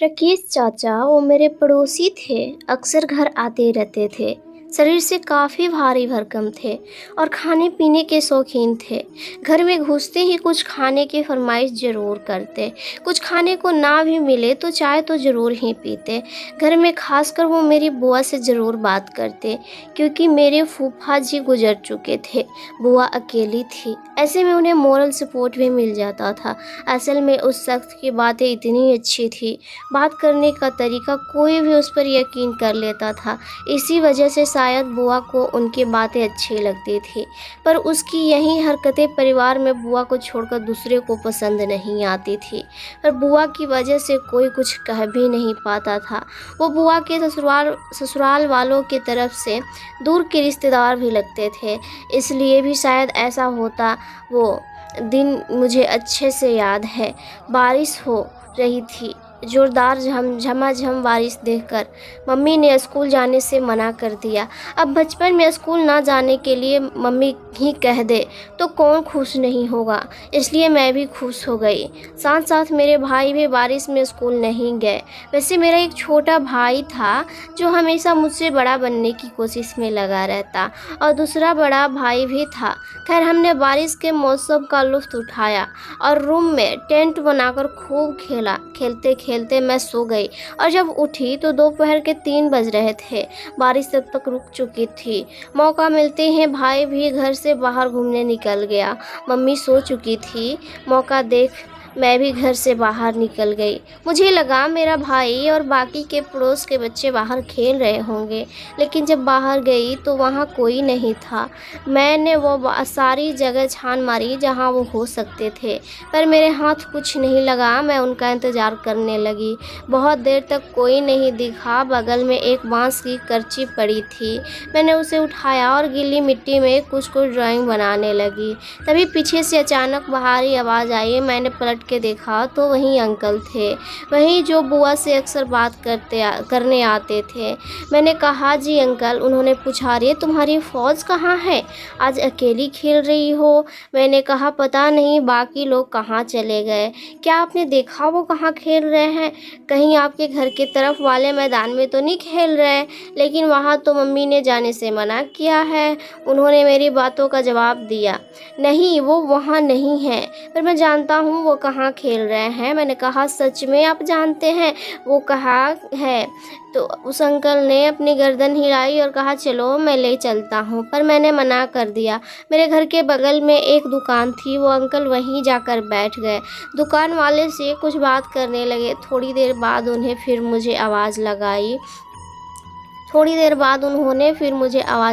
राकेश चाचा वो मेरे पड़ोसी थे। अक्सर घर आते रहते थे। शरीर से काफ़ी भारी भरकम थे और खाने पीने के शौकीन थे। घर में घुसते ही कुछ खाने की फरमाइश ज़रूर करते। कुछ खाने को ना भी मिले तो चाय तो ज़रूर ही पीते। घर में खासकर वो मेरी बुआ से ज़रूर बात करते, क्योंकि मेरे फूफा जी गुजर चुके थे। बुआ अकेली थी, ऐसे में उन्हें मोरल सपोर्ट भी मिल जाता था। असल में उस शख्स की बातें इतनी अच्छी थी, बात करने का तरीका, कोई भी उस पर यकीन कर लेता था। इसी वजह से शायद बुआ को उनकी बातें अच्छी लगती थी। पर उसकी यही हरकतें परिवार में बुआ को छोड़कर दूसरे को पसंद नहीं आती थी। पर बुआ की वजह से कोई कुछ कह भी नहीं पाता था। वो बुआ के ससुराल वालों की तरफ से दूर के रिश्तेदार भी लगते थे, इसलिए भी शायद ऐसा होता। वो दिन मुझे अच्छे से याद है। बारिश हो रही थी, जोरदार झमाझम बारिश देखकर मम्मी ने स्कूल जाने से मना कर दिया। अब बचपन में स्कूल ना जाने के लिए मम्मी ही कह दे तो कौन खुश नहीं होगा, इसलिए मैं भी खुश हो गई। साथ साथ मेरे भाई भी बारिश में स्कूल नहीं गए। वैसे मेरा एक छोटा भाई था जो हमेशा मुझसे बड़ा बनने की कोशिश में लगा रहता, और दूसरा बड़ा भाई भी था। खैर, हमने बारिश के मौसम का लुत्फ़ उठाया और रूम में टेंट बनाकर खूब खेला। खेलते खेलते मैं सो गई और जब उठी तो दोपहर के 3 बज रहे थे। बारिश तब तक रुक चुकी थी। मौका मिलते ही भाई भी घर से बाहर घूमने निकल गया। मम्मी सो चुकी थी। मौका देख मैं भी घर से बाहर निकल गई। मुझे लगा मेरा भाई और बाकी के पड़ोस के बच्चे बाहर खेल रहे होंगे, लेकिन जब बाहर गई तो वहाँ कोई नहीं था। मैंने वो सारी जगह छान मारी जहाँ वो हो सकते थे, पर मेरे हाथ कुछ नहीं लगा। मैं उनका इंतज़ार करने लगी। बहुत देर तक कोई नहीं दिखा। बगल में एक बांस की करची पड़ी थी। मैंने उसे उठाया और गीली मिट्टी में कुछ कुछ ड्राइंग बनाने लगी। तभी पीछे से अचानक भारी आवाज़ आई। मैंने पलट के देखा तो वहीं अंकल थे, वहीं जो बुआ से अक्सर बात करने आते थे। मैंने कहा, जी अंकल। उन्होंने पूछा, अरे तुम्हारी फ़ौज कहाँ है, आज अकेली खेल रही हो? मैंने कहा, पता नहीं बाकी लोग कहाँ चले गए। क्या आपने देखा वो कहाँ खेल रहे हैं? कहीं आपके घर के तरफ वाले मैदान में तो नहीं खेल रहे? लेकिन वहाँ तो मम्मी ने जाने से मना किया है। उन्होंने मेरी बातों का जवाब दिया, नहीं वो वहाँ नहीं है, पर मैं जानता हूँ वो कहाँ खेल रहे हैं। मैंने कहा, सच में आप जानते हैं वो कहाँ है? तो उस अंकल ने अपनी गर्दन हिलाई और कहा, चलो मैं ले चलता हूँ। पर मैंने मना कर दिया। मेरे घर के बगल में एक दुकान थी, वो अंकल वहीं जाकर बैठ गए। दुकान वाले से कुछ बात करने लगे। थोड़ी देर बाद उन्होंने फिर मुझे आवाज़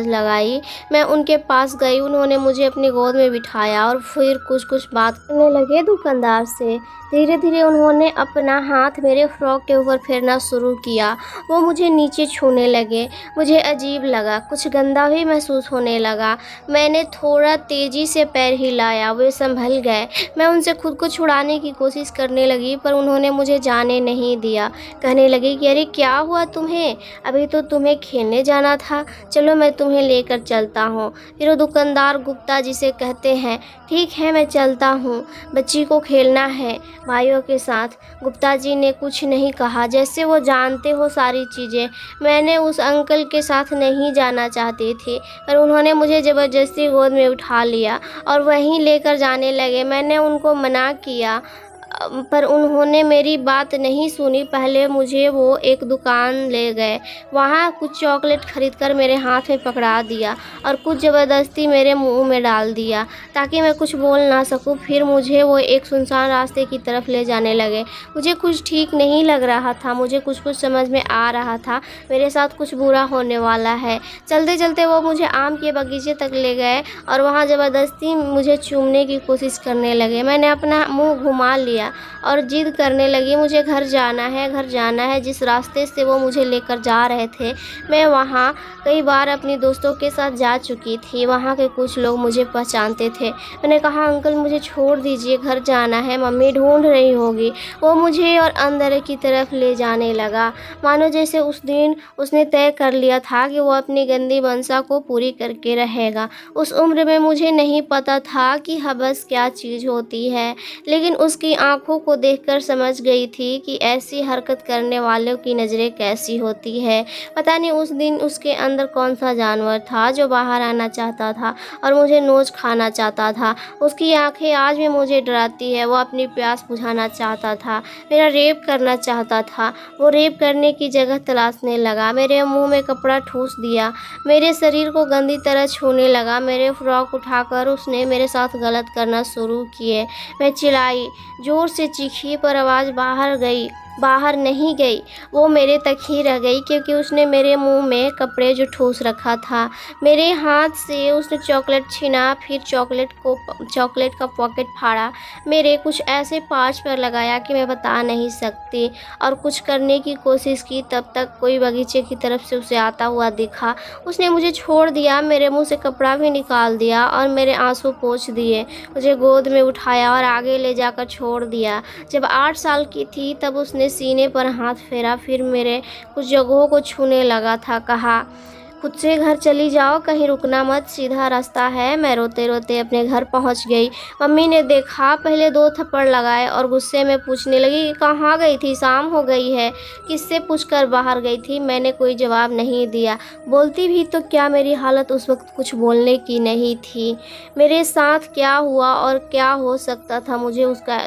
लगाई। मैं उनके पास गई। उन्होंने मुझे अपनी गोद में बिठाया और फिर कुछ कुछ बात करने लगे दुकानदार से। धीरे धीरे उन्होंने अपना हाथ मेरे फ्रॉक के ऊपर फेरना शुरू किया। वो मुझे नीचे छूने लगे। मुझे अजीब लगा, कुछ गंदा भी महसूस होने लगा। मैंने थोड़ा तेज़ी से पैर हिलाया, वे संभल गए। मैं उनसे खुद को छुड़ाने की कोशिश करने लगी, पर उन्होंने मुझे जाने नहीं दिया। कहने लगे कि अरे क्या हुआ तुम्हें, अभी तो तुम्हें खेलने जाना था, चलो मैं तुम्हें लेकर चलता हूँ। फिर वो दुकानदार गुप्ता जी से कहते हैं, ठीक है मैं चलता हूँ, बच्ची को खेलना है भाइयों के साथ। गुप्ता जी ने कुछ नहीं कहा, जैसे वो जानते हो सारी चीज़ें। मैंने उस अंकल के साथ नहीं जाना चाहती थी, पर उन्होंने मुझे ज़बरदस्ती गोद में उठा लिया और वहीं लेकर जाने लगे। मैंने उनको मना किया, पर उन्होंने मेरी बात नहीं सुनी। पहले मुझे वो एक दुकान ले गए, वहाँ कुछ चॉकलेट खरीदकर मेरे हाथ में पकड़ा दिया और कुछ ज़बरदस्ती मेरे मुंह में डाल दिया ताकि मैं कुछ बोल ना सकूं। फिर मुझे वो एक सुनसान रास्ते की तरफ ले जाने लगे। मुझे कुछ ठीक नहीं लग रहा था, मुझे कुछ कुछ समझ में आ रहा था मेरे साथ कुछ बुरा होने वाला है। चलते चलते वो मुझे आम के बगीचे तक ले गए और वहाँ ज़बरदस्ती मुझे चूमने की कोशिश करने लगे। मैंने अपना मुँह घुमा लिया और जिद करने लगी, मुझे घर जाना है। जिस रास्ते से वो मुझे लेकर जा रहे थे, मैं वहाँ कई बार अपनी दोस्तों के साथ जा चुकी थी। वहाँ के कुछ लोग मुझे पहचानते थे। मैंने कहा, अंकल मुझे छोड़ दीजिए, घर जाना है, मम्मी ढूंढ रही होगी। वो मुझे और अंदर की तरफ ले जाने लगा, मानो जैसे उस दिन उसने तय कर लिया था कि वो अपनी गंदी मंशा को पूरी करके रहेगा। उस उम्र में मुझे नहीं पता था कि हवस क्या चीज़ होती है, लेकिन उसकी आँखों आँखों को देखकर समझ गई थी कि ऐसी हरकत करने वालों की नज़रें कैसी होती है। पता नहीं उस दिन उसके अंदर कौन-सा जानवर था जो बाहर आना चाहता था और मुझे नोच खाना चाहता था। उसकी आँखें आज भी मुझे डराती है। वो अपनी प्यास बुझाना चाहता था, मेरा रेप करना चाहता था। वो रेप करने की जगह तलाशने लगा, मेरे मुँह में कपड़ा ठूँस दिया, मेरे शरीर को गंदी तरह छूने लगा, मेरे फ्रॉक उठाकर उसने मेरे साथ गलत करना शुरू किए। मैं चिल्लाई, ज़ोर से चीखी पर आवाज़ बाहर नहीं गई। वो मेरे तक ही रह गई क्योंकि उसने मेरे मुंह में कपड़े जो ठूस रखा था। मेरे हाथ से उसने चॉकलेट छीना, फिर चॉकलेट का पॉकेट फाड़ा, मेरे कुछ ऐसे पार्ट्स पर लगाया कि मैं बता नहीं सकती, और कुछ करने की कोशिश की। तब तक कोई बगीचे की तरफ से उसे आता हुआ दिखा। उसने मुझे छोड़ दिया, मेरे मुंह से कपड़ा भी निकाल दिया और मेरे आंसू पोंछ दिए। मुझे गोद में उठाया और आगे ले जाकर छोड़ दिया। जब 8 साल की थी तब उसने सीने पर हाथ फेरा, फिर मेरे कुछ जगहों को छूने लगा था। कहा, खुद से घर चली जाओ, कहीं रुकना मत, सीधा रास्ता है। मैं रोते रोते अपने घर पहुंच गई। मम्मी ने देखा, पहले 2 थप्पड़ लगाए और गुस्से में पूछने लगी कि कहाँ गई थी, शाम हो गई है, किससे पूछकर बाहर गई थी। मैंने कोई जवाब नहीं दिया। बोलती भी तो क्या, मेरी हालत उस वक्त कुछ बोलने की नहीं थी। मेरे साथ क्या हुआ और क्या हो सकता था मुझे उसका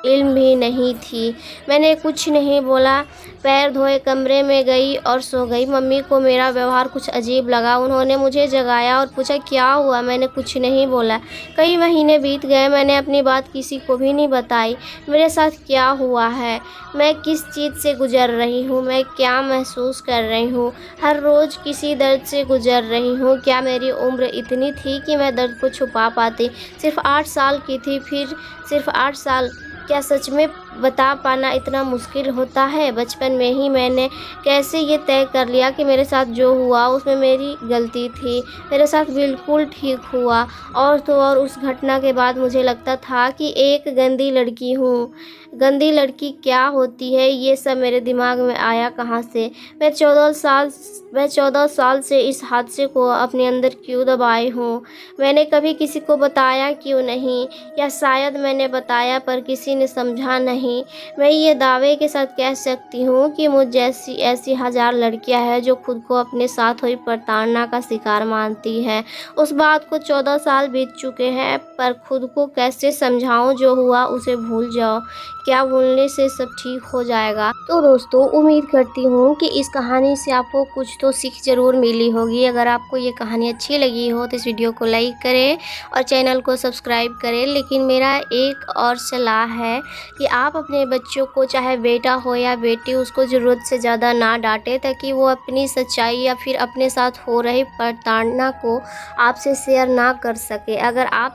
इल्म भी नहीं थी। मैंने कुछ नहीं बोला, पैर धोए कमरे में गई और सो गई। मम्मी को मेरा व्यवहार कुछ अजीब लगा। उन्होंने मुझे जगाया और पूछा क्या हुआ। मैंने कुछ नहीं बोला। कई महीने बीत गए, मैंने अपनी बात किसी को भी नहीं बताई। मेरे साथ क्या हुआ है, मैं किस चीज़ से गुजर रही हूँ, मैं क्या महसूस कर रही हूँ। हर रोज़ किसी दर्द से गुजर रही हूँ। क्या मेरी उम्र इतनी थी कि मैं दर्द को छुपा पाती। सिर्फ 8 साल की थी, फिर सिर्फ 8 साल। क्या सच में बता पाना इतना मुश्किल होता है। बचपन में ही मैंने कैसे ये तय कर लिया कि मेरे साथ जो हुआ उसमें मेरी गलती थी। मेरे साथ बिल्कुल ठीक हुआ। और तो और उस घटना के बाद मुझे लगता था कि एक गंदी लड़की हूँ। गंदी लड़की क्या होती है, ये सब मेरे दिमाग में आया कहाँ से। मैं 14 साल से इस हादसे को अपने अंदर क्यों दबाए हूँ। मैंने कभी किसी को बताया क्यों नहीं, या शायद मैंने बताया पर किसी ने समझा नहीं। मैं ये दावे के साथ कह सकती हूँ कि मुझ जैसी ऐसी 1000 लड़कियाँ हैं जो खुद को अपने साथ हुई प्रताड़ना का शिकार मानती हैं। उस बात को 14 साल बीत चुके हैं, पर खुद को कैसे समझाऊँ, जो हुआ उसे भूल जाओ। क्या भूलने से सब ठीक हो जाएगा। तो दोस्तों, उम्मीद करती हूँ कि इस कहानी से आपको कुछ तो सीख ज़रूर मिली होगी। अगर आपको ये कहानी अच्छी लगी हो तो इस वीडियो को लाइक करें और चैनल को सब्सक्राइब करें। लेकिन मेरा एक और सलाह है कि आप अपने बच्चों को, चाहे बेटा हो या बेटी, उसको ज़रूरत से ज़्यादा ना डांटें, ताकि वो अपनी सच्चाई या फिर अपने साथ हो रही प्रताड़ना को आपसे शेयर ना कर सके। अगर आप